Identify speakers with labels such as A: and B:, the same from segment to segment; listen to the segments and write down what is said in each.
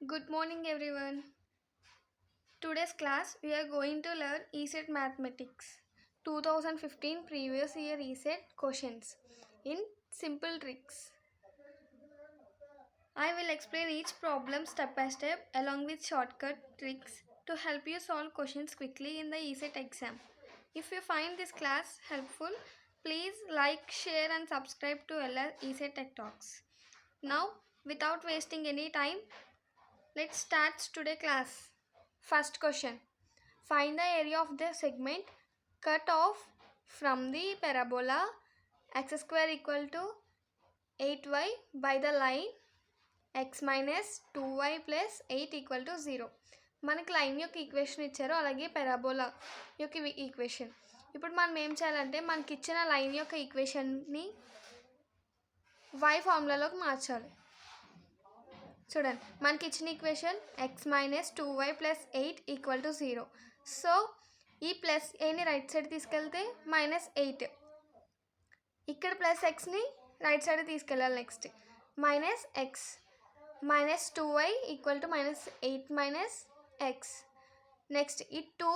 A: Good morning, everyone. Today's class we are going to learn ESET Mathematics 2015 previous year ESET questions in simple tricks. I will explain each problem step by step along with shortcut tricks to help you solve questions quickly in the ESET exam. If you find this class helpful, please like, share and subscribe to LR ESET Tech Talks. Now, without wasting any time, let's start today's class. First question. Find the area of the segment cut off from the parabola x square equal to 8y by the line x minus 2y plus 8 equal to 0. మనకి line యొక్క equation ఇచ్చారు, అలాగే parabola యొక్క equation. ఇప్పుడు మనం ఏం చేయాలంటే మనకి ఇచ్చిన లైన్ యొక్క ఈక్వేషన్ని y ఫార్ములాలోకి మార్చాలి. చూడండి, మనకి ఇచ్చిన equation x minus 2y plus 8 equal to 0. So ఈ ప్లస్ ఏని రైట్ సైడ్ తీసుకెళ్తే -8, ఇక్కడ ప్లస్ ఎక్స్ని రైట్ సైడ్ తీసుకెళ్ళాలి. Next minus X minus 2y equal to -8 minus X. Next ఈ 2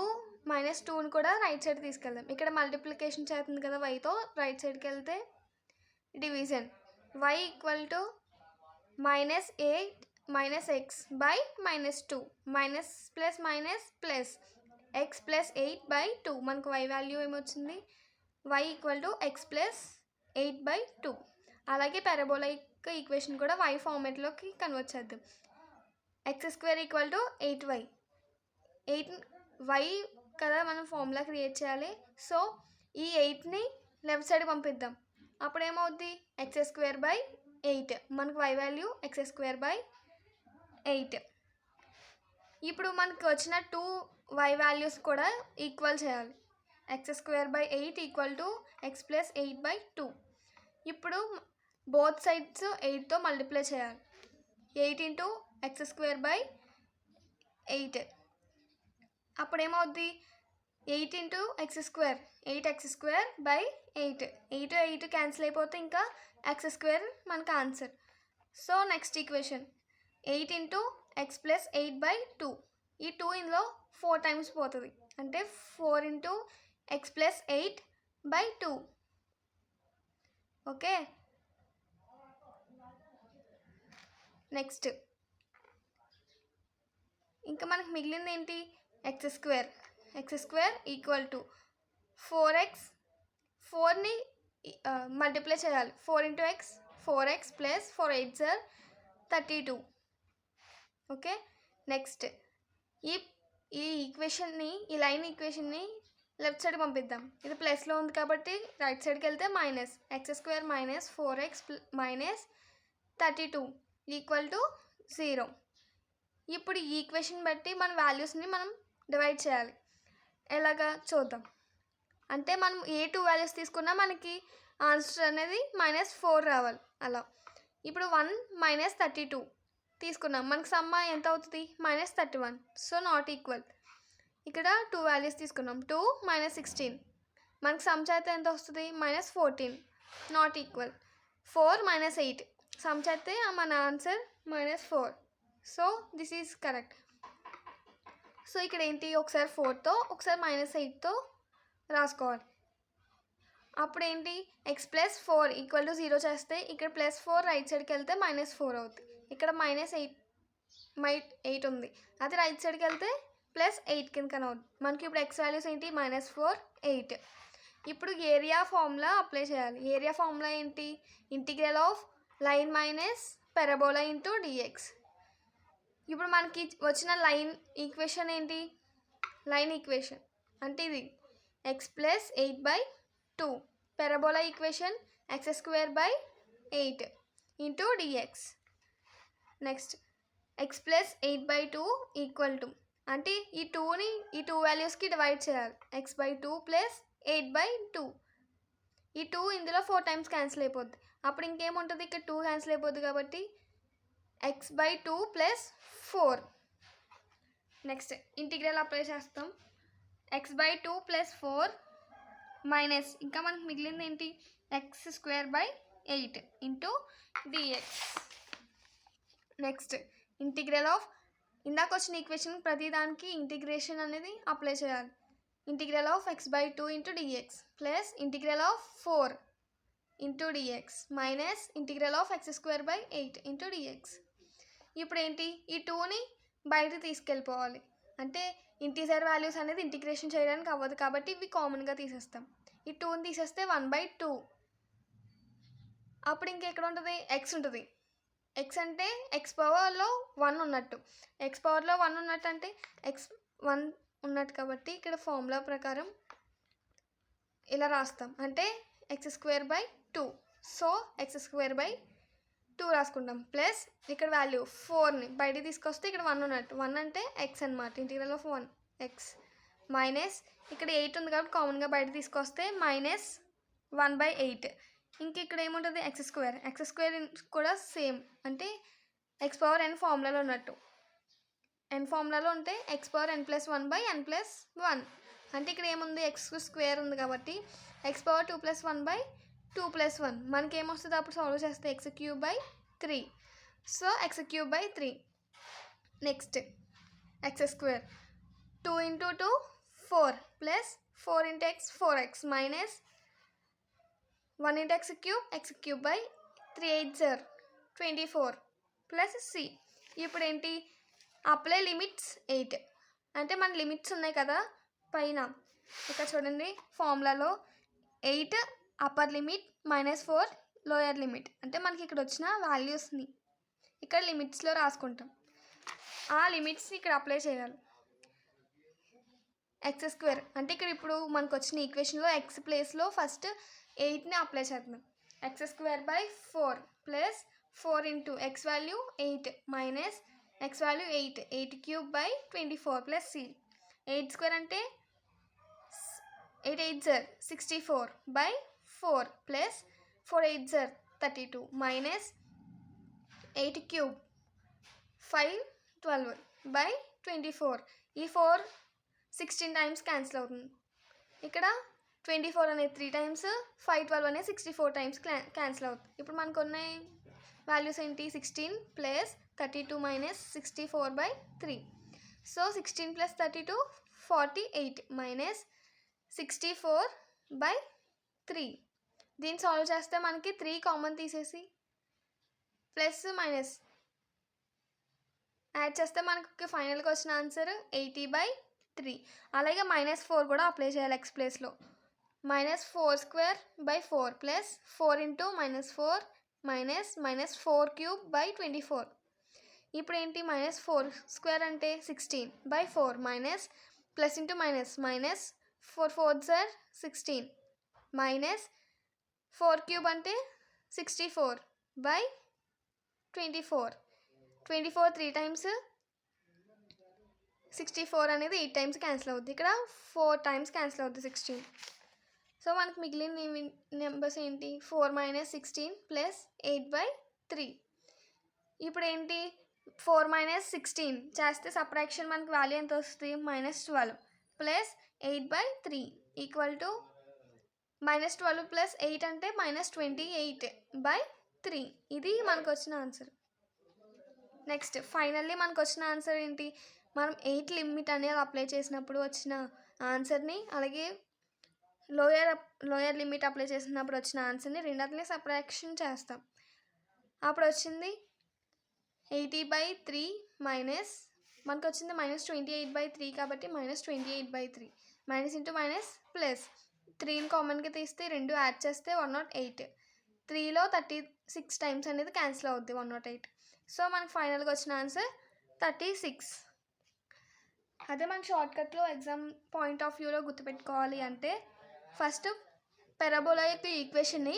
A: మైనస్ 2ని కూడా రైట్ సైడ్ తీసుకెళ్దాం. ఇక్కడ మల్టిప్లికేషన్ చేస్తుంది కదా వైతో, రైట్ సైడ్కి వెళ్తే division y equal to -8 minus x by -2 minus plus minus plus x plus 8 by 2. మనకు y వాల్యూ ఏమొచ్చింది, y equal to x plus 8 by 2. అలాగే పారాబోలిక్ ఈక్వేషన్ కూడా y ఫార్మేట్లోకి కన్వర్ట్ చేద్దాం. x square equal to 8y, 8y కదా మనం formula create చేయాలి. So ఈ 8ని left side పంపిద్దాం. అప్పుడు ఏమవుద్ది, x స్క్వేర్ బై 8. మనకు y value x square by 8. ఇప్పుడు మనకు వచ్చిన 2y వాల్యూస్ కూడా ఈక్వల్ చేయాలి. x square by 8 equal to x plus 8 by 2. ఇప్పుడు బోత్ సైడ్స్ 8తో మల్టిప్లై చేయాలి. 8 ఇంటూ x స్క్వేర్ బై 8. అప్పుడు ఏమవుద్ది, 8 into x square, 8x square by 8. 8 cancel అయిపోతే ఇంకా x స్క్వేర్ మనకు answer. So next equation 8 into x plus 8 by 2. ఈ 2 ఇందులో 4 times పోతుంది, అంటే 4 into x plus 8 by 2. Okay, next ఇంకా మనకు మిగిలింది ఏంటి, x square equal to 4x. 4ని మల్టిప్లై చేయాలి. 4 ఇంటూ x 4x ప్లస్ 4 8 సార్ 32. ఓకే, నెక్స్ట్ ఈ ఈక్వేషన్ని, ఈ లైన్ ఈక్వేషన్ని లెఫ్ట్ సైడ్ పంపిద్దాం. ఇది ప్లస్లో ఉంది కాబట్టి రైట్ సైడ్కి వెళ్తే minus x square minus 4x minus 32 equal to 0. ఇప్పుడు ఈ ఈక్వేషన్ బట్టి మన వాల్యూస్ని మనం డివైడ్ చేయాలి. ఎలాగా చూద్దాం. అంటే మనం ఏ 2 వాల్యూస్ తీసుకున్నా మనకి ఆన్సర్ అనేది -4 రావాలి. అలా ఇప్పుడు 1 మైనస్ 32 తీసుకున్నాం, మనకు సమ్మ ఎంత అవుతుంది, -31. So not equal. ఇక్కడ 2 వాల్యూస్ తీసుకున్నాం, 2 మైనస్ 16, మనకు సమ్ చేస్తే ఎంత వస్తుంది, -14. Not equal. 4 మైనస్ 8 సమ్ చేస్తే మన answer -4. So this is correct. So ఇక్కడ ఏంటి, ఒకసారి 4తో ఒకసారి -8తో రాసుకోవాలి. అప్పుడు ఏంటి, x ప్లస్ 4 ఈక్వల్ టు 0 చేస్తే ఇక్కడ +4 రైట్ సైడ్కి వెళ్తే -4 అవుతుంది. ఇక్కడ -8 ఉంది, అది రైట్ సైడ్కి వెళ్తే +8 కింద కనవుతుంది. మనకి ఇప్పుడు x వాల్యూస్ ఏంటి, -4 8. ఇప్పుడు ఏరియా ఫార్ములా అప్లై చేయాలి. ఏరియా ఫార్ములా ఏంటి, integral of line minus parabola into dx. ఇప్పుడు మనకి వచ్చిన లైన్ ఈక్వేషన్ ఏంటి, లైన్ ఈక్వేషన్ అంటే ఇది x plus 8 by 2. Parabola equation x square by 8 into dx. Next x plus 8 by 2 equal to, అంటే ఈ 2ని ఈ 2 వాల్యూస్కి డివైడ్ చేయాలి. x by 2 plus 8 by 2. ఈ 2 ఇందులో 4 టైమ్స్ క్యాన్సిల్ అయిపోద్ది. అప్పుడు ఇంకేముంటుంది, ఇక్కడ 2 క్యాన్సిల్ అయిపోద్ది కాబట్టి x by 2 plus 4. Next integral apply చేస్తాం. x బై 2 ప్లస్ 4 మైనస్ ఇంకా మనకు మిగిలింది ఏంటి, x square by 8 into dx. Next integral of ఇందాక వచ్చిన ఈక్వేషన్ ప్రతిదానికి ఇంటిగ్రేషన్ అనేది అప్లై చేయాలి. Integral of x/2 into DX plus integral of 4 into DX minus integral of x²/8 into DX. ఇప్పుడు ఏంటి, ఈ 2ని బయట తీసుకెళ్ళిపోవాలి. అంటే ఇంటీజర్ వాల్యూస్ అనేది ఇంటిగ్రేషన్ చేయడానికి అవ్వదు కాబట్టి ఇవి కామన్గా తీసేస్తాం. ఈ 2ని తీసేస్తే 1/2. అప్పుడు ఇంకెక్కడ ఉంటుంది, ఎక్స్ ఉంటుంది. ఎక్స్ అంటే ఎక్స్ పవర్లో 1 ఉన్నట్టు. ఎక్స్ పవర్లో 1 ఉన్నట్టు అంటే ఎక్స్ 1 ఉన్నట్టు కాబట్టి ఇక్కడ ఫార్ములా ప్రకారం ఇలా రాస్తాం. అంటే x²/2. సో x²/2 రాసుకుంటాం. ప్లస్ ఇక్కడ వాల్యూ 4ని బయటికి తీసుకొస్తే ఇక్కడ 1 ఉన్నట్టు. 1 అంటే ఎక్స్ అనమాట. ఇంటిగ్రల్ ఆఫ్ 1 ఎక్స్ మైనస్ ఇక్కడ 8 ఉంది కాబట్టి కామన్గా బయట తీసుకొస్తే మైనస్ 1/8. ఇంక ఇక్కడ ఏముంటుంది, x² కూడా సేమ్. అంటే x⁴n ఫార్ములాలో ఉన్నట్టు. n ఫార్ములాలో ఉంటే x⁴n+1/n+1. అంటే ఇక్కడ ఏముంది, x² ఉంది కాబట్టి x⁴2+1/2+1. మనకి ఏమొస్తుంది అప్పుడు సాల్వ్ చేస్తే x³ so x³ next x². 2 × 2 4 plus 4 × x 4x minus 1 × x³ 3 8 24 plus c. ఇప్పుడు ఏంటి, అప్లై లిమిట్స్ 8. అంటే మన లిమిట్స్ ఉన్నాయి కదా పైన, ఇక్కడ చూడండి ఫార్ములాలో 8 అప్పర్ లిమిట్ -4 లోయర్ లిమిట్. అంటే మనకి ఇక్కడ వచ్చిన వాల్యూస్ని ఇక్కడ లిమిట్స్లో రాసుకుంటాం. ఆ లిమిట్స్ని ఇక్కడ అప్లై చేయాలి. x² అంటే ఇక్కడ ఇప్పుడు మనకు వచ్చిన ఈక్వేషన్లో x ప్లేస్లో ఫస్ట్ 8ని అప్లై చేద్దాం. x²/4 plus 4 × x value 8 minus x value 8 8³ 24 plus c. 8² అంటే 8 8 64/4 ప్లస్ 4 8 32 మైనస్ 8³ 5 12/24. ఈ 4 16 టైమ్స్ క్యాన్సిల్ అవుతుంది. ఇక్కడ 24 అనేది 3 టైమ్స్, 5 12 అనేది 64 టైమ్స్ క్యాన్సిల్ అవుతుంది. ఇప్పుడు మనకు ఉన్నాయి వాల్యూస్ ఏంటి, 16 ప్లస్ 32 మైనస్ 64/3. So 16 + 32 48 minus 64/3. దీన్ని సాల్వ్ చేస్తే మనకి 3 కామన్ తీసేసి ప్లస్ మైనస్ యాడ్ చేస్తే మనకి ఫైనల్గా వచ్చిన ఆన్సర్ 80/3. అలాగే -4 కూడా అప్లై చేయాలి x ప్లేస్లో. -4² ప్లస్ 4 × -4 మైనస్ -4³ ఇప్పుడు ఏంటి, -4² అంటే 16/4 minus plus into minus minus 4 4 16 minus 4³ అంటే 64/24. 24 3 టైమ్స్, 64 అనేది 8 టైమ్స్ క్యాన్సిల్ అవుద్ది. ఇక్కడ 4 టైమ్స్ క్యాన్సిల్ అవుద్ది 16. సో మనకు మిగిలిన నెంబర్స్ ఏంటి, 4 - 16 ప్లస్ 8/3. ఇప్పుడు ఏంటి, 4 - 16 చేస్తే సబ్ట్రాక్షన్ మనకి వాల్యూ ఎంత వస్తుంది, -12 ప్లస్ 8/3 ఈక్వల్ టు -12 ప్లస్ 8 అంటే -28/3. ఇది మనకు వచ్చిన ఆన్సర్. నెక్స్ట్ ఫైనల్లీ మనకు వచ్చిన ఆన్సర్ ఏంటి, మనం 8 లిమిట్ అనేది అప్లై చేసినప్పుడు వచ్చిన ఆన్సర్ని, అలాగే లోయర్ లిమిట్ అప్లై చేసినప్పుడు వచ్చిన ఆన్సర్ని రెండింటిని సబ్ట్రాక్షన్ చేస్తాం. అప్పుడు వచ్చింది 80/3 మైనస్ మనకు వచ్చింది -28/3 కాబట్టి -28/3 మైనస్ ఇంటూ మైనస్ ప్లస్ 3ని కామన్గా తీస్తే 2 యాడ్ చేస్తే 108. 3లో 36 టైమ్స్ అనేది క్యాన్సిల్ అవుద్ది 108. సో మనకు ఫైనల్గా వచ్చిన ఆన్సర్ 36. అదే మన షార్ట్కట్లో ఎగ్జామ్ పాయింట్ ఆఫ్ వ్యూలో గుర్తుపెట్టుకోవాలి అంటే ఫస్ట్ పెరాబోలా యొక్క ఈక్వేషన్ని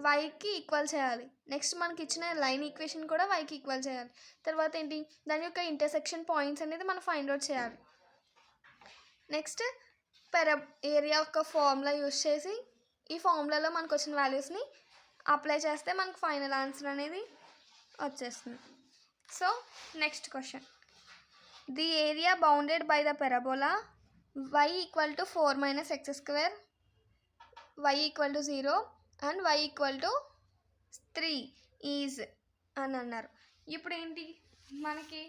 A: వైకి ఈక్వల్ చేయాలి. నెక్స్ట్ మనకి ఇచ్చిన లైన్ ఈక్వేషన్ కూడా వైకి ఈక్వల్ చేయాలి. తర్వాత ఏంటి, దాని యొక్క ఇంటర్సెక్షన్ పాయింట్స్ అనేది మనం ఫైండ్ అవుట్ చేయాలి. నెక్స్ట్ ఏరియా యొక్క ఫార్ములా యూస్ చేసి ఈ ఫార్ములాలో మనకు వచ్చిన వాల్యూస్ని అప్లై చేస్తే మనకు ఫైనల్ ఆన్సర్ అనేది వచ్చేస్తుంది. So next question, the area bounded by the parabola y = 4 - x², y = 0 and y = 3 is అని అన్నారు. ఇప్పుడు ఏంటి, మనకి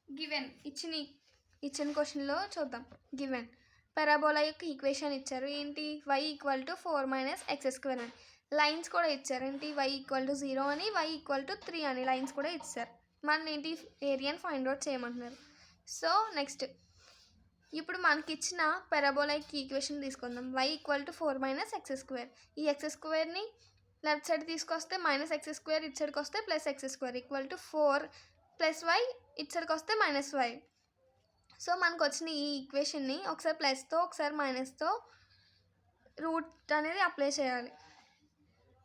A: గివెన్ ఇచ్చిన క్వశ్చన్లో చూద్దాం. గివెన్ పారాబోలా యొక్క ఈక్వేషన్ ఇచ్చారు. ఏంటి? y = 4 - x² అని. లైన్స్ కూడా ఇచ్చారు. ఏంటి? y = 0 అని, y = 3 అని లైన్స్ కూడా ఇచ్చారు. మన ఏంటి ఏరియాని ఫైండ్ అవుట్ చేయమంటున్నారు. సో నెక్స్ట్ ఇప్పుడు మనకి ఇచ్చిన పారాబోలాయిక్ ఈక్వేషన్ తీసుకుందాం. y = 4 - x². ఈ x²ని లెఫ్ట్ సైడ్ తీసుకొస్తే -x² ఇటు సైడ్కి వస్తే +x² = 4 + y ఇటు సైడ్కి వస్తే -y. సో మనకు వచ్చిన ఈ ఈక్వేషన్ని ఒకసారి ప్లస్తో ఒకసారి మైనస్తో రూట్ అనేది అప్లై చేయాలి.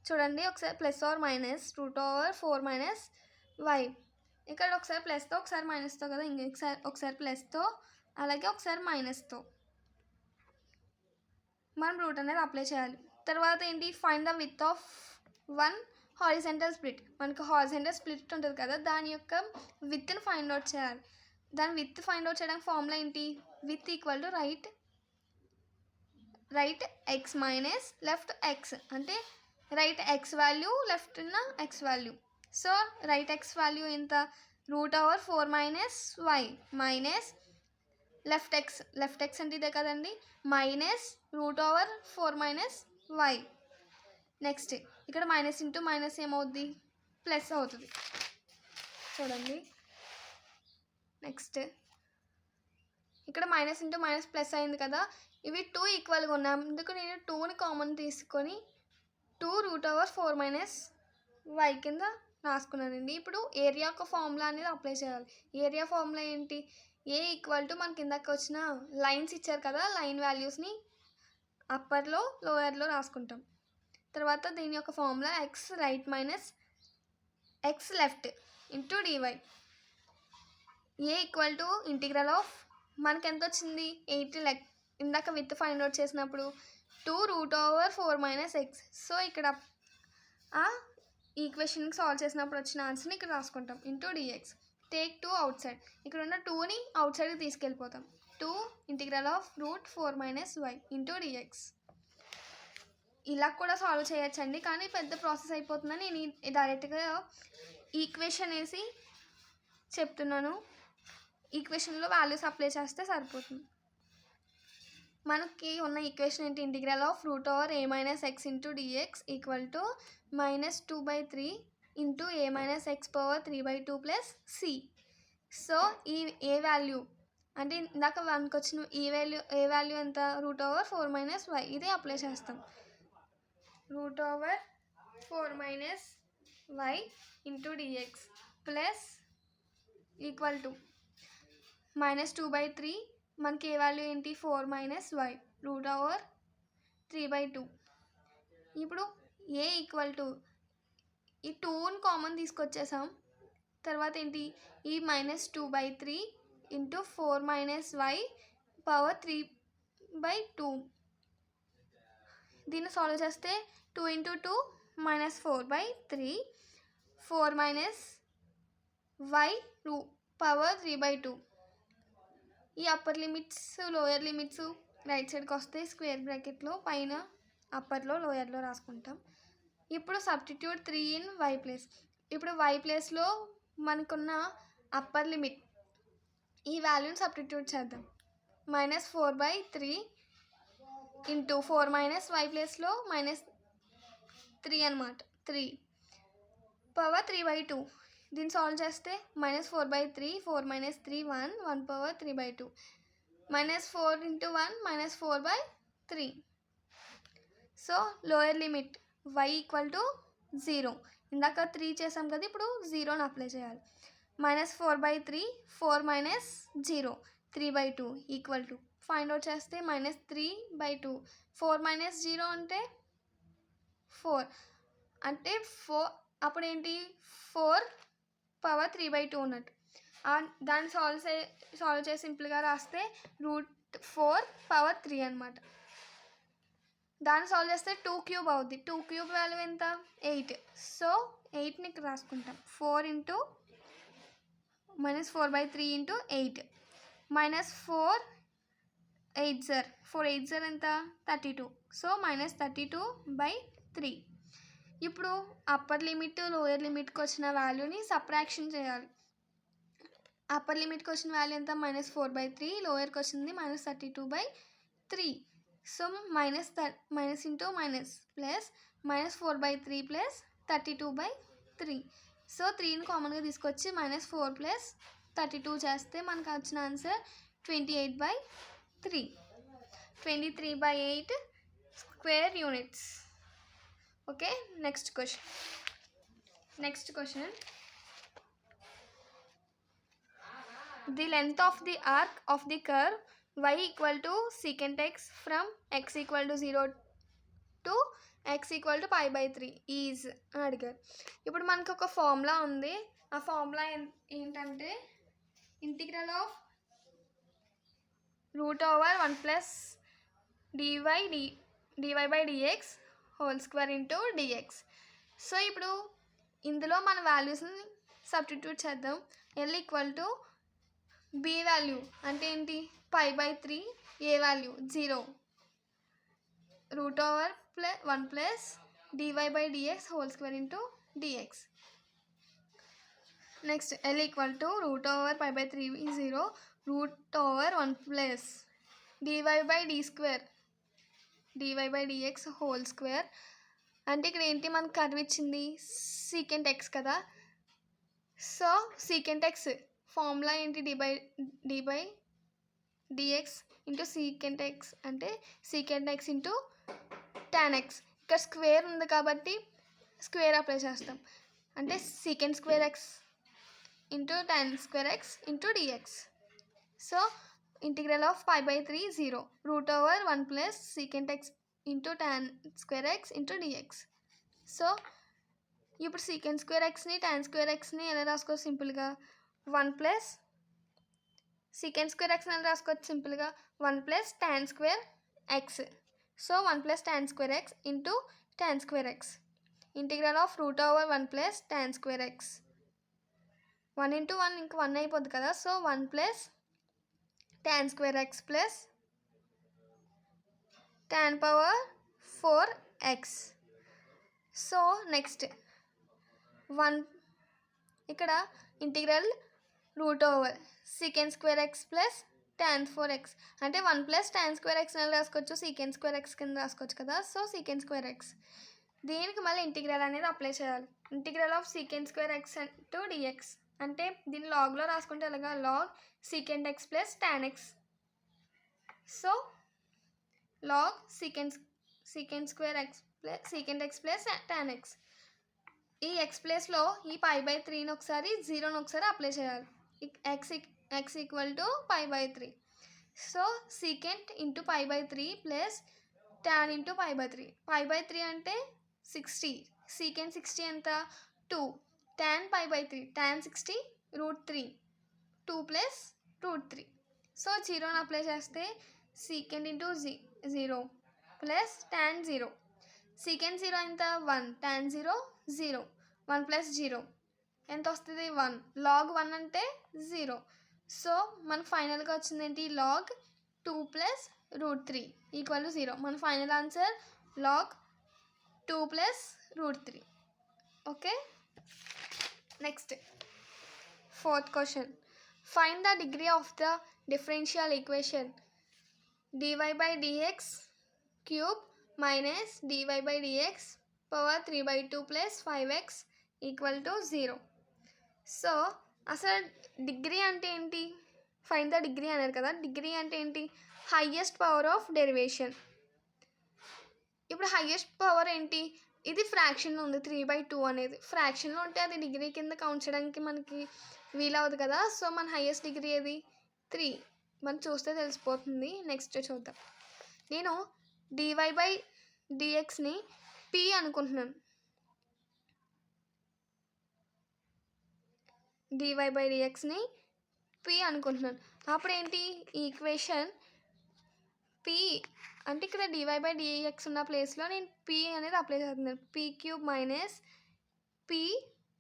A: చూడండి, ఒకసారి +/- (4 - y). ఇక్కడ ఒకసారి ప్లస్తో ఒకసారి మైనస్తో కదా, ఒకసారి ప్లస్తో అలాగే ఒకసారి మైనస్తో మనం రూట్ అనేది అప్లై చేయాలి. తర్వాత ఏంటి? Find the width of one horizontal split. మనకు హారిజాంటల్ స్ప్లిట్ ఉంటుంది కదా, దాని యొక్క విత్ని ఫైండ్ అవుట్ చేయాలి. దాని విత్ ఫైండ్ అవుట్ చేయడానికి ఫార్ములా ఏంటి? With = right x minus left x. అంటే రైట్ x వాల్యూ, లెఫ్ట్ ఉన్న x value. So right x value ఎంత? √4 - y మైనస్ లెఫ్ట్ x అంటే ఇదే కదండి, -√4 - y. నెక్స్ట్ ఇక్కడ మైనస్ ఇంటూ మైనస్ ఏమవుద్ది? ప్లస్ అవుతుంది. చూడండి, నెక్స్ట్ ఇక్కడ మైనస్ ఇంటూ మైనస్ ప్లస్ అయింది కదా, ఇవి 2 ఈక్వల్గా ఉన్నాయి. అందుకు నేను 2ని కామన్ తీసుకొని 2√4 - y కింద రాసుకున్నానండి. ఇప్పుడు ఏరియా యొక్క ఫార్ములా అనేది అప్లై చేయాలి. ఏరియా ఫార్ములా ఏంటి? A = మనకి ఇందాక వచ్చిన లైన్స్ ఇచ్చారు కదా, లైన్ వాల్యూస్ని అప్పర్లో లోయర్లో రాసుకుంటాం. తర్వాత దీని యొక్క formula x right minus x left into dy. A = integral of మనకి ఎంత వచ్చింది? 8 ఇందాక విత్ ఫైండ్ అవుట్ చేసినప్పుడు 2√4 - x. సో ఇక్కడ ఆ ఈక్వేషన్కి సాల్వ్ చేసినప్పుడు వచ్చిన ఆన్సర్ని ఇక్కడ రాసుకుంటాం. Into dx. Take 2 out side. ఇక్కడ ఉన్న 2ని అవుట్ సైడ్కి తీసుకెళ్ళిపోతాం. 2 integral of √4 - y into dx. ఇలా కూడా సాల్వ్ చేయొచ్చండి, కానీ పెద్ద ప్రాసెస్ అయిపోతుందని నేను డైరెక్ట్గా ఈక్వేషన్ వేసి చెప్తున్నాను. ఈక్వేషన్లో వాల్యూస్ అప్లై చేస్తే సరిపోతుంది. మనకి ఉన్న ఈక్వేషన్ ఏంటి? Integral of √a - x into dx = -2/3 into a - x^3/2 + c. So ఈ ఏ వాల్యూ అంటే ఇందాక మనకు వచ్చిన ఏ వాల్యూ ఎంత? √4 - y. ఇదే అప్లై చేస్తాం. √4 - y into dx plus equal to -2/3. మనకి ఏ వాల్యూ ఏంటి? 4 - y √3/2. ఇప్పుడు a = ఈ 2ని కామన్ తీసుకొచ్చేసాం. తర్వాత ఏంటి? ఈ -2/3 ఇంటూ 4 - y పవర్ 3/2. దీన్ని సాల్వ్ చేస్తే 2 × 2 -4/3 4 - y పవర్ 3/2. ఈ upper limits lower limits right సైడ్కి వస్తే స్క్వేర్ బ్రాకెట్లో పైన అప్పర్లో లోయర్లో రాసుకుంటాం. ఇప్పుడు సబ్స్టిట్యూట్ 3 ఇన్ y ప్లేస్. ఇప్పుడు y ప్లేస్లో మనకున్న అప్పర్ లిమిట్ ఈ వాల్యూని సబ్స్టిట్యూట్ చేద్దాం. -4/3 ఇంటూ 4 - y ప్లేస్లో -3 అనమాట, 3 పవర్ 3/2. దీన్ని సాల్వ్ చేస్తే -4/3 4 - 3 1 power 3/2 -4 × 1 -4/3. So lower limit y = 0. ఇందాక 3 చేసాం కదా, ఇప్పుడు 0ని అప్లై చేయాలి. -4/3 4 - 0 3/2 = ఫైండ్ అవుట్ చేస్తే -3/2. 4 - 0 అంటే 4 అంటే 4. అప్పుడు ఏంటి? 4 పవర్ 3/2 ఉన్నట్టు. దాన్ని సాల్వ్ చేసి సింపుల్గా రాస్తే √4 పవర్ 3 అనమాట. దాన్ని సాల్వ్ చేస్తే 2³ అవుద్ది. 2³ వాల్యూ ఎంత? 8. సో 8ని ఇక్కడ రాసుకుంటాం. 4 × -4/3 × 8 -4 8 ఎంత? 32. సో -32/3. ఇప్పుడు అప్పర్ లిమిట్ లోయర్ లిమిట్కి వచ్చిన వాల్యూని సబ్ట్రాక్షన్ చేయాలి. అప్పర్ లిమిట్ క్వశ్చన్ వాల్యూ ఎంత -4/3, లోయర్ క్వశ్చన్ది -32/3. So minus into minus plus -4/3 plus 32/3. So 3ని కామన్గా తీసుకొచ్చి -4 ప్లస్ 32 చేస్తే మనకు వచ్చిన answer 28/3. 23/8 square units. Okay, next question. The length of the arc of the curve y equal to secant x from x equal to 0 to x equal to pi/3 is అని అడిగారు. ఇప్పుడు మనకు ఒక ఫార్ములా ఉంది. ఆ ఫార్ములా ఏంటంటే integral of √1 plus dy/dx whole square into dx. So ఇప్పుడు ఇందులో మన వాల్యూస్ని సబ్స్టిట్యూట్ చేద్దాం. L equal to b value అంటే ఏంటి pi/3, a value 0, √1 plus dy/dx whole square into dx. Next L equal to √pi/3 0, √1 plus dy/dx whole square. అంటే ఇక్కడ ఏంటి మనకు కర్వ్ ఇచ్చింది సీకెంట్ ఎక్స్ కదా. సో సీకెంట్ ఎక్స్ ఫార్ములా ఏంటి d/dx ఇంటూ సీకెంట్ ఎక్స్ అంటే secant X into tan X. ఇక్కడ square ఉంది కాబట్టి స్క్వేర్ అప్లై చేస్తాం. అంటే secant square X into tan square X into dx. So integral of pi/3 0, √1 plus secant X into tan square X into dx. So ఇప్పుడు secant square ఎక్స్ని tan square ఎక్స్ని ఎలా రాసుకోవచ్చు సింపుల్గా 1 plus secant square ఎక్స్ని ఎలా రాసుకోవచ్చు సింపుల్గా 1 plus tan square X. So 1 plus tan square X into tan square X. Integral of √1 plus tan square X. 1 into 1 ఇంక 1 అయిపోద్ది కదా. So 1 plus tan square x plus tan power 4x. So next 1 ఇక్కడ integral √over secant square x plus tan 4x అంటే 1 plus tan square X అని రాసుకోవచ్చు, secant square X కింద రాసుకోవచ్చు కదా. So secant square x. దీనికి మళ్ళీ ఇంటిగ్రల్ అనేది అప్లై చేయాలి. Integral of secant square x to dx అంటే దీన్ని లాగ్లో రాసుకుంటే ఎలాగా log secant x plus tan x. So log secant square x plus secant x plus tan x. ఈ ఎక్స్ ప్లేస్లో ఈ pi/3ని ఒకసారి 0ని ఒకసారి అప్లై చేయాలి. X equal to pi/3. So secant into pi/3 plus tan into pi/3. pi/3 అంటే 60, secant 60 ఎంత 2, tan pi/3 tan 60 √3, 2 plus √3. So 0ని అప్లై చేస్తే secant into 0 plus tan 0. Secant 0 ఎంత 1, టాన్ 0 0, 1 ప్లస్ 0 ఎంత వస్తుంది 1, లాగ్ 1 అంటే 0. సో మనకు ఫైనల్గా వచ్చింది ఏంటి లాగ్ 2 ప్లస్ √3 ఈక్వల్ టు 0. మన final answer log 2 plus √3. Okay, next fourth question. Find the degree of the differential equation dy/dx cube minus dy/dx power 3/2 plus 5x equal to 0. So అసలు degree అంటే ఏంటి, find the degree అన్నారు కదా. Degree అంటే ఏంటి highest power of derivation. ఇప్పుడు highest power ఏంటి, ఇది ఫ్రాక్షన్లో ఉంది 3/2 అనేది. ఫ్రాక్షన్లో ఉంటే అది డిగ్రీ కింద కౌంట్ చేయడానికి మనకి వీలవుతుంది కదా. సో మన హైయెస్ట్ డిగ్రీ ఏది 3, మనం చూస్తే తెలిసిపోతుంది. నెక్స్ట్ చూద్దాం. నేను dy/dxని p అనుకుంటున్నాను. dy/dxని p అనుకుంటున్నాను. అప్పుడు ఏంటి ఈక్వేషన్ p అంటే ఇక్కడ dy/dx ఉన్న ప్లేస్లో నేను p అనేది అప్లై చేస్తున్నాను. p³ minus p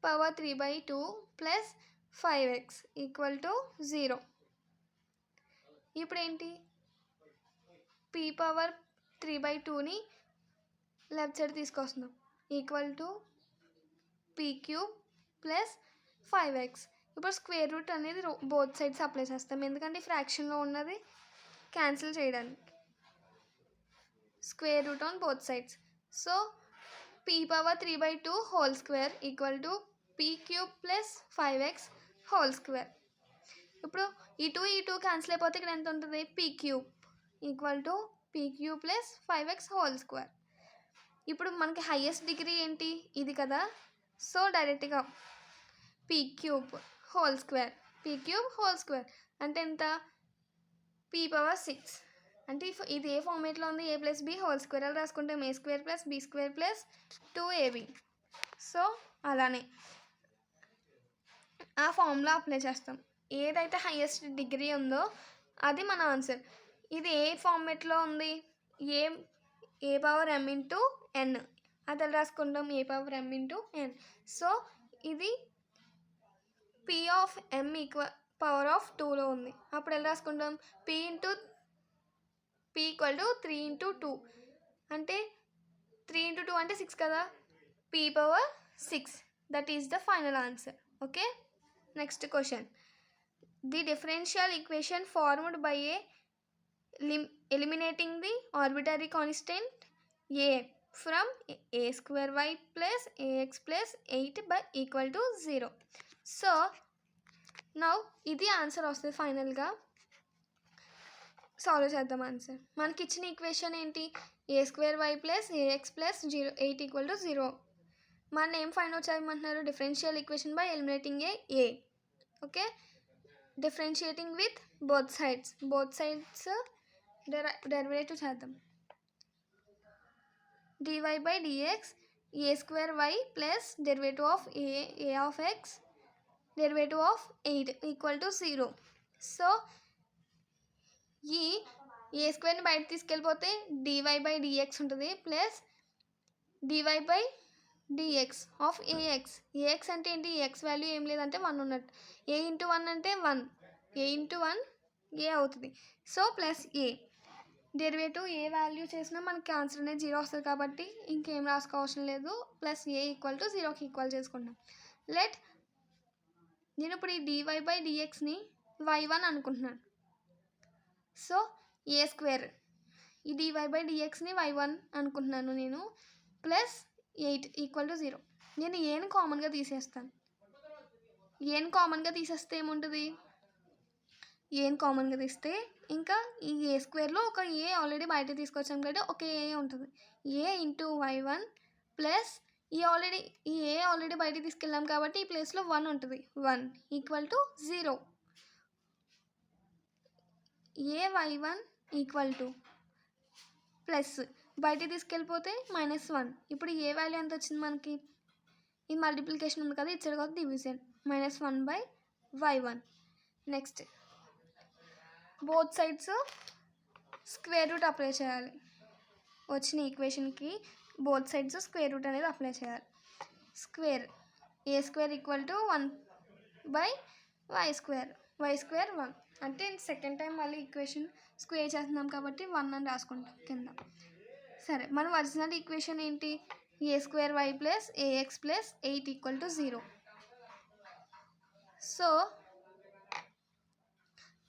A: power 3/2 plus 5x equal to 0. ఇప్పుడు ఏంటి p పవర్ 3/2ని లెఫ్ట్ సైడ్ తీసుకొస్తున్నాం equal to p³ plus 5x. ఇప్పుడు స్క్వేర్ రూట్ అనేది బోత్ సైడ్స్ అప్లై చేస్తాం, ఎందుకంటే ఫ్రాక్షన్లో ఉన్నది క్యాన్సిల్ చేయడానికి. Square root on both sides. So p^3/2 whole square equal to p³ plus 5x whole square. ఇప్పుడు ఈ two cancel అయిపోతే ఇక్కడ ఎంత ఉంటుంది, p³ equal to p³ plus 5x whole square. ఇప్పుడు మనకి హైయెస్ట్ డిగ్రీ ఏంటి, ఇది కదా. సో డైరెక్ట్గా p³ హోల్ స్క్వేర్ అంటే ఎంత, p⁻6. అంటే ఇది ఏ ఫార్మేట్లో ఉంది, a + b హోల్ స్క్వేర్ అలా రాసుకుంటాం, a² + b² + 2ab. సో అలానే ఆ ఫార్ములా అప్లై చేస్తాం. ఏదైతే హైయెస్ట్ డిగ్రీ ఉందో అది మన ఆన్సర్. ఇది ఏ ఫార్మేట్లో ఉంది, a⁻m × n, అది ఎలా రాసుకుంటాం, a⁻m × n. సో ఇది p(m) ⁻2లో ఉంది. అప్పుడు ఎలా రాసుకుంటాం, p = 3 × 2 అంటే 3 × 2 అంటే 6 కదా, p⁻6. That is the final answer. Okay, next question. The differential equation formed by eliminating the arbitrary constant a from a² y plus ax plus 8 by equal to 0. So now ఇది answer వస్తుంది. ఫైనల్గా solve చేద్దాం answer. మనకి ఇచ్చిన equation ఏంటి, a² y plus ax plus 8 = 0. మన ఏం find out చేయమంటున్నారు, differential equation by eliminating A. Okay, differentiating with both sides derivative చేద్దాం. dy/dx a² y plus derivative of a of x derivative of 8 = 0. So ఈ a² బయట తీసుకెళ్ళిపోతే dy/dx ఉంటుంది plus dy/dx of ax అంటే ఏంటి, x value ఏం లేదంటే 1 ఉన్నట్టు, a × 1 అంటే 1, a × 1 a అవుతుంది. So plus a derivative A value చేసినా మనకి ఆన్సర్ అనేది 0 వస్తుంది కాబట్టి ఇంకేం రాసుకోవసరం లేదు, ప్లస్ a = 0కి ఈక్వల్ చేసుకుంటాం. నేను ఇప్పుడు ఈ dy/dxని y1 అనుకుంటున్నాను. సో a², ఈ dy/dxని y1 అనుకుంటున్నాను నేను, ప్లస్ 8 = 0. నేను ఏని కామన్గా తీసేస్తాను. ఏని కామన్గా తీసేస్తే ఏముంటుంది, ఏని కామన్గా తీస్తే ఇంకా ఈ a²లో ఒక a ఆల్రెడీ బయట తీసుకొచ్చాం కాబట్టి ఒక a ఉంటుంది, a × y1 ప్లస్ ఈ a ఆల్రెడీ బయట తీసుకెళ్ళాం కాబట్టి ఈ ప్లేస్లో 1 ఉంటుంది, 1 = 0. ay1 = ప్లస్ బయట తీసుకెళ్ళిపోతే -1. ఇప్పుడు ఏ వాల్యూ ఎంత వచ్చింది మనకి, ఈ మల్టిప్లికేషన్ ఉంది కదా, ఇచ్చాడు కదా division, -1/y1. Next both sides square root apply చేయాలి. వచ్చిన ఈక్వేషన్కి బోత్ సైడ్స్ స్క్వేర్ రూట్ అనేది అప్లై చేయాలి. స్క్వేర్ a² = 1/y², 1 అంటే సెకండ్ టైం మళ్ళీ ఈక్వేషన్ స్క్వేర్ చేస్తున్నాం కాబట్టి 1 అని రాసుకుంటాం కింద. సరే, మన ఒరిజినల్ ఈక్వేషన్ ఏంటి, a² y plus ax plus 8 = 0. So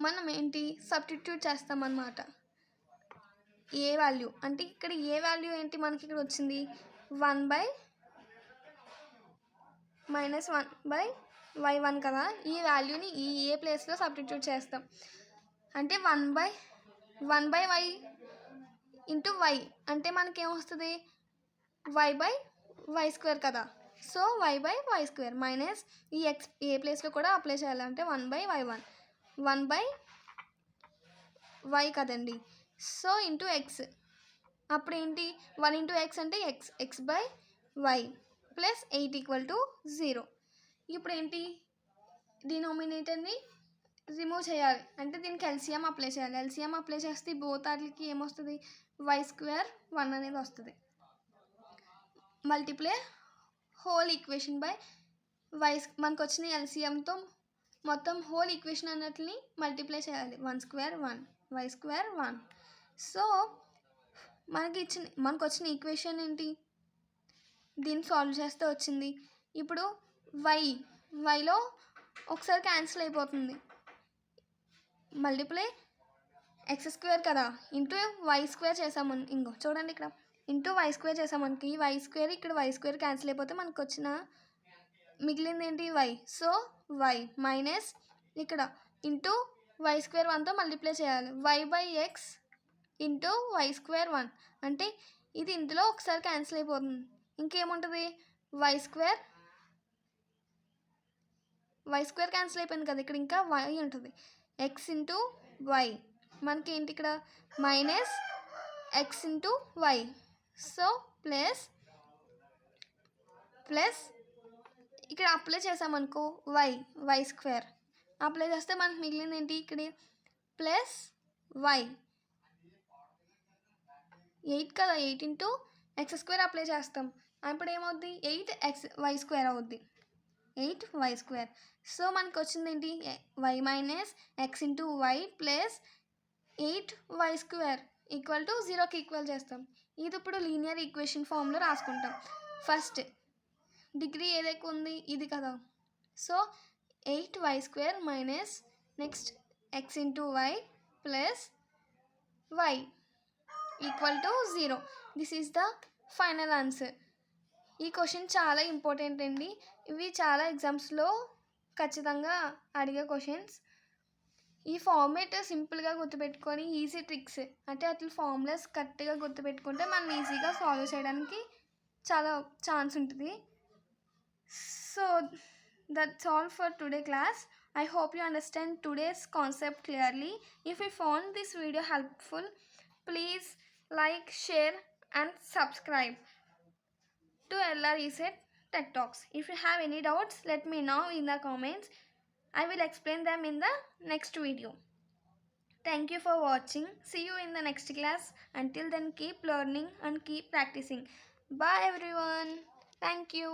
A: మనం ఏంటి సబ్స్టిట్యూట్ చేస్తామన్నమాట. ఏ వాల్యూ అంటే ఇక్కడ ఏ వాల్యూ ఏంటి మనకి ఇక్కడ వచ్చింది, -1/y1 కదా, ఈ వాల్యూని ఈ ఏ ప్లేస్లో సబ్స్టిట్యూట్ చేస్తాం. అంటే 1/y × y అంటే మనకేమొస్తుంది, y/y² కదా. సో y/y² మైనస్ ఈ x ఏ ప్లేస్లో కూడా అప్లై చేయాలంటే 1/y1, 1/y కదండి. సో ఇంటూ x, అప్పుడు ఏంటి 1 × x అంటే x/y ప్లస్ 8 = 0. ఇప్పుడు ఏంటి, డినామినేటర్ని రిమూవ్ చేయాలి అంటే దీనికి ఎల్సిఎం అప్లై చేయాలి. ఎల్సిఎం అప్లై చేస్తే బోత్ వాటికి ఏమొస్తుంది, y² 1 అనేది వస్తుంది. మల్టిప్లై హోల్ ఈక్వేషన్ బై మనకు వచ్చిన ఎల్సిఎంతో మొత్తం హోల్ ఈక్వేషన్ అన్నట్లని మల్టిప్లై చేయాలి. 1² 1, y² 1. సో మనకు వచ్చిన ఈక్వేషన్ ఏంటి, దీన్ని సాల్వ్ చేస్తే వచ్చింది. ఇప్పుడు వైలో ఒకసారి క్యాన్సిల్ అయిపోతుంది. మల్టిప్లై ఎక్స్ స్క్వేర్ కదా ఇంటూ వై స్క్వేర్ చేసామని, ఇంకో చూడండి ఇక్కడ ఇంటూ వై స్క్వేర్ చేసామనుకి ఈ వై స్క్వేర్ ఇక్కడ వై స్క్వేర్ క్యాన్సిల్ అయిపోతే మనకు వచ్చిన మిగిలింది ఏంటి వై. సో వై మైనస్ ఇక్కడ ఇంటూ వై స్క్వేర్ 1తో మల్టిప్లై చేయాలి. Y by x into y square 1 అంటే ఇది ఇందులో ఒకసారి క్యాన్సిల్ అయిపోతుంది. ఇంకేముంటుంది వై స్క్వేర్ క్యాన్సిల్ అయిపోయింది కదా, ఇక్కడ ఇంకా వై ఉంటుంది. ఎక్స్ ఇంటూ వై మనకి ఏంటి ఇక్కడ minus x into y. So plus ఇక్కడ అప్లై చేసామనుకో వై స్క్వేర్ అప్లై చేస్తే మనకు మిగిలింది ఏంటి ఇక్కడ ప్లస్ వై 8 కదా, 8 ఇంటూ ఎక్స్ స్క్వేర్ అప్లై చేస్తాం. అప్పుడు ఏమవుద్ది 8 వై స్క్వేర్ అవుద్ది, 8 వై స్క్వేర్. సో మనకు వచ్చింది ఏంటి y minus x into y plus 8 y square equal to 0కి ఈక్వల్ చేస్తాం. ఇది ఇప్పుడు లీనియర్ ఈక్వేషన్ ఫామ్లో రాసుకుంటాం. ఫస్ట్ డిగ్రీ ఏదైతే ఉంది ఇది కదా, so 8 y square minus next x into y plus y equal to 0. This is the final answer. ఈ క్వశ్చన్ చాలా ఇంపార్టెంట్ అండి. ఇవి చాలా ఎగ్జామ్స్లో ఖచ్చితంగా అడిగే క్వశ్చన్స్. ఈ ఫార్మేట్ సింపుల్గా గుర్తుపెట్టుకొని ఈజీ ట్రిక్స్ అంటే అట్లా ఫార్ములాస్ కరెక్ట్గా గుర్తుపెట్టుకుంటే మనం ఈజీగా సాల్వ్ చేయడానికి చాలా ఛాన్స్ ఉంటుంది. So that's all for today class. I hope you understand today's concept clearly. If you found this video helpful, please like, share and subscribe to LR Reset Tech Talks. If you have any doubts, let me know in the comments. I will explain them in the next video. Thank you for watching. See you in the next class. Until then, keep learning and keep practicing. Bye everyone. Thank you.